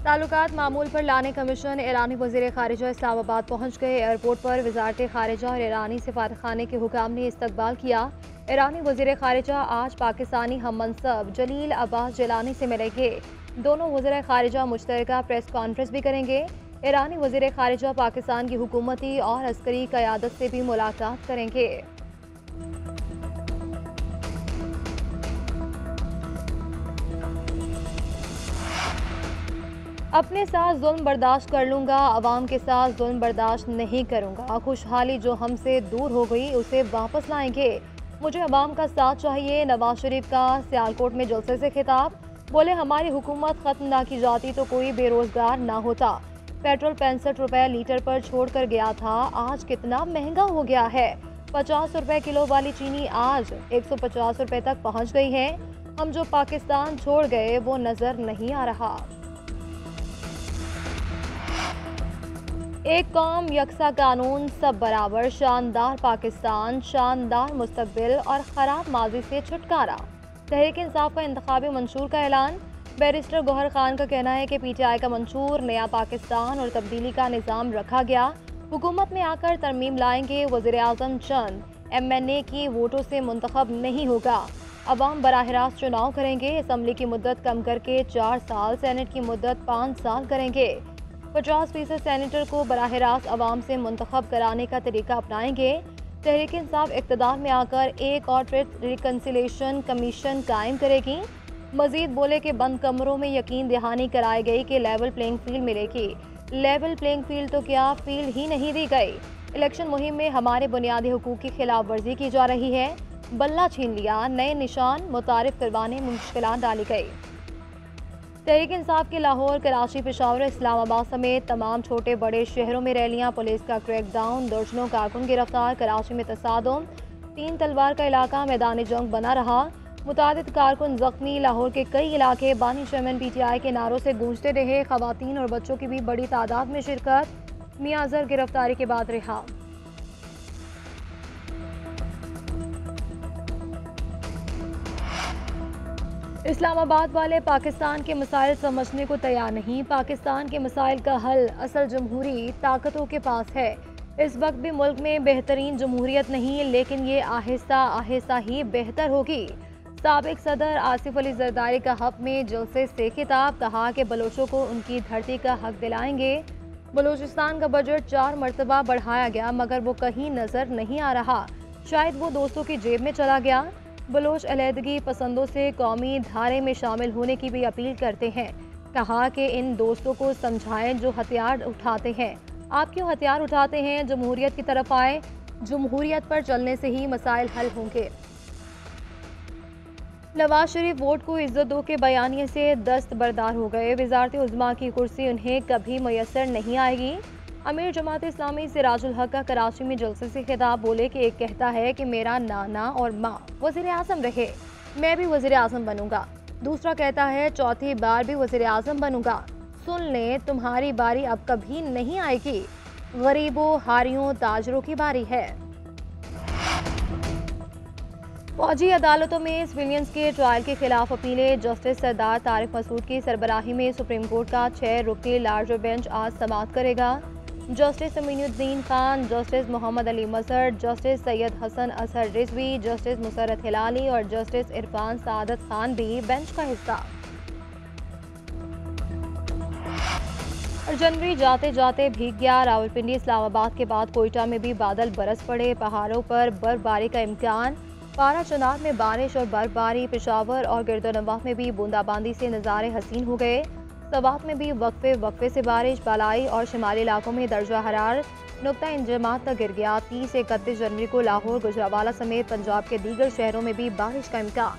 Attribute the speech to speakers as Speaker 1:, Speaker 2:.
Speaker 1: ताल्लुकात मामूल पर लाने कमीशन ईरानी वज़ीर ख़ारिजा इस्लामाबाद पहुँच गए। एयरपोर्ट पर वज़ारत ख़ारिजा और ईरानी सफारतखाने के हुकाम ने इस्तकबाल किया। ईरानी वज़ीर ख़ारिजा आज पाकिस्तानी हम मनसब जलील अब्बास जिलानी से मिलेंगे। दोनों वज़ीर ख़ारिजा मुश्तरका प्रेस कॉन्फ्रेंस भी करेंगे। ईरानी वज़ीर ख़ारिजा पाकिस्तान की हुकूमती और अस्करी क़यादत से भी मुलाकात करेंगे। अपने साथ जुल्म बर्दाश्त कर लूँगा, अवाम के साथ जुल्म बर्दाश्त नहीं करूँगा। खुशहाली जो हमसे दूर हो गई उसे वापस लाएंगे। मुझे अवाम का साथ चाहिए। नवाज शरीफ का सियालकोट में जलसे से खिताब। बोले हमारी हुकूमत ख़त्म ना की जाती तो कोई बेरोजगार ना होता। पेट्रोल 65 रुपये लीटर पर छोड़ कर गया था, आज कितना महंगा हो गया है। 50 रुपये किलो वाली चीनी आज 150 रुपये तक पहुँच गई है। हम जो पाकिस्तान छोड़ गए वो नज़र नहीं आ रहा। एक कौम यकसा कानून सब बराबर, शानदार पाकिस्तान, शानदार मुस्तकबिल और ख़राब माजी से छुटकारा। तहरीक इंसाफ का इंतखाबी मंशूर का ऐलान। बैरिस्टर गौहर खान का कहना है कि PTI का मंशूर नया पाकिस्तान और तब्दीली का निज़ाम रखा गया। हुकूमत में आकर तरमीम लाएंगे। वज़ीर आज़म चंद MNA की वोटों से मुंतखब नहीं होगा। अवाम बराह रास्त चुनाव करेंगे। असम्बली की मुद्दत कम करके 4 साल, सेनेट की मुद्दत 5 साल करेंगे। 50% सेनेटर को बराह रास्त अवाम से मुंतखब कराने का तरीका अपनाएंगे। तहरीक इंसाफ इक़्तिदार में आकर एक और ट्रुथ रिकन्सिलेशन कमीशन कायम करेगी। मजीद बोले कि बंद कमरों में यकीन दहानी कराई गई कि लेवल प्लेइंग फील्ड मिलेगी। लेवल प्लेइंग फील्ड तो क्या, फील्ड ही नहीं दी गई। इलेक्शन मुहिम में हमारे बुनियादी हुकूक की खिलाफ वर्जी की जा रही है। बल्ला छीन लिया, नए निशान मुतारिफ करवाने में मुश्किलात डाली गई। तहरीक इंसाफ की लाहौर, कराची, पेशावर, इस्लामाबाद समेत तमाम छोटे बड़े शहरों में रैलियां। पुलिस का क्रैकडाउन, दर्जनों कारकुन गिरफ्तार। कराची में तसादुम, 3 तलवार का इलाका मैदान जंग बना रहा। मुतादिद कारकुन जख्मी। लाहौर के कई इलाके बानी चेयरमैन PTI के नारों से गूंजते रहे। खवातीन और बच्चों की भी बड़ी तादाद में शिरकत। मियां अजहर गिरफ्तारी के बाद रिहा। इस्लामाबाद वाले पाकिस्तान के मसाइल समझने को तैयार नहीं। पाकिस्तान के मसाइल का हल असल जमहूरी ताकतों के पास है। इस वक्त भी मुल्क में बेहतरीन जमहूरियत नहीं, लेकिन ये आहिस्ता आहिस्ता ही बेहतर होगी। साबिक सदर आसिफ अली जरदारी का हक में जलसे से खिताब। कहा कि बलोचों को उनकी धरती का हक दिलाएंगे। बलूचिस्तान का बजट 4 मरतबा बढ़ाया गया मगर वो कहीं नजर नहीं आ रहा। शायद वो दोस्तों की जेब में चला गया। बलोच अलहदगी पसंदों से कौमी धारे में शामिल होने की भी अपील करते हैं। कहा कि इन दोस्तों को समझाएं जो हथियार उठाते हैं। आप क्यों हथियार उठाते हैं? जमहूरियत की तरफ आए। जमहूरियत पर चलने से ही मसाइल हल होंगे। नवाज शरीफ वोट को इज्जत दो के बयानिए से दस्तबरदार हो गए। वज़ारत उज़्मा की कुर्सी उन्हें कभी मयसर नहीं आएगी। अमीर जमात इस्लामी सिराजुल हक का कराची में जलसे से खिताब। बोले कि एक कहता है कि मेरा नाना और माँ वज़ीर आज़म रहे, मैं भी वज़ीर आज़म बनूंगा। दूसरा कहता है चौथी बार भी वज़ीर आज़म बनूंगा। सुन लें, तुम्हारी बारी अब कभी नहीं आएगी। गरीबों, हारियों, ताजरों की बारी है। फौजी अदालतों में सिविलियंस के ट्रायल के खिलाफ अपीलें। जस्टिस सरदार तारिक मसूद की सरबराही में सुप्रीम कोर्ट का 6 रुकनी लार्जर बेंच आज समाअत करेगा। जस्टिस अमीनुद्दीन खान, जस्टिस मोहम्मद अली मजहर, जस्टिस सैयद हसन अजहर रिजवी, जस्टिस मुसर्रत हिलाली और जस्टिस इरफान सादत खान भी बेंच का हिस्सा। और जनवरी जाते जाते भीग गया। रावलपिंडी, इस्लामाबाद के बाद कोयटा में भी बादल बरस पड़े। पहाड़ों पर बर्फबारी का इम्कान। पारा चनाब में बारिश और बर्फबारी। पेशावर और गिरदोनवाब में भी बूंदाबांदी से नज़ारे हसीन हो गए। सवात में भी वक्फे वक्फे से बारिश। बालाई और शिमाली इलाकों में दर्जा हरारत नुक्ता इंजमात तक गिर गया। 30 से 31 जनवरी को लाहौर, गुजरावाला समेत पंजाब के दीगर शहरों में भी बारिश का इम्कान।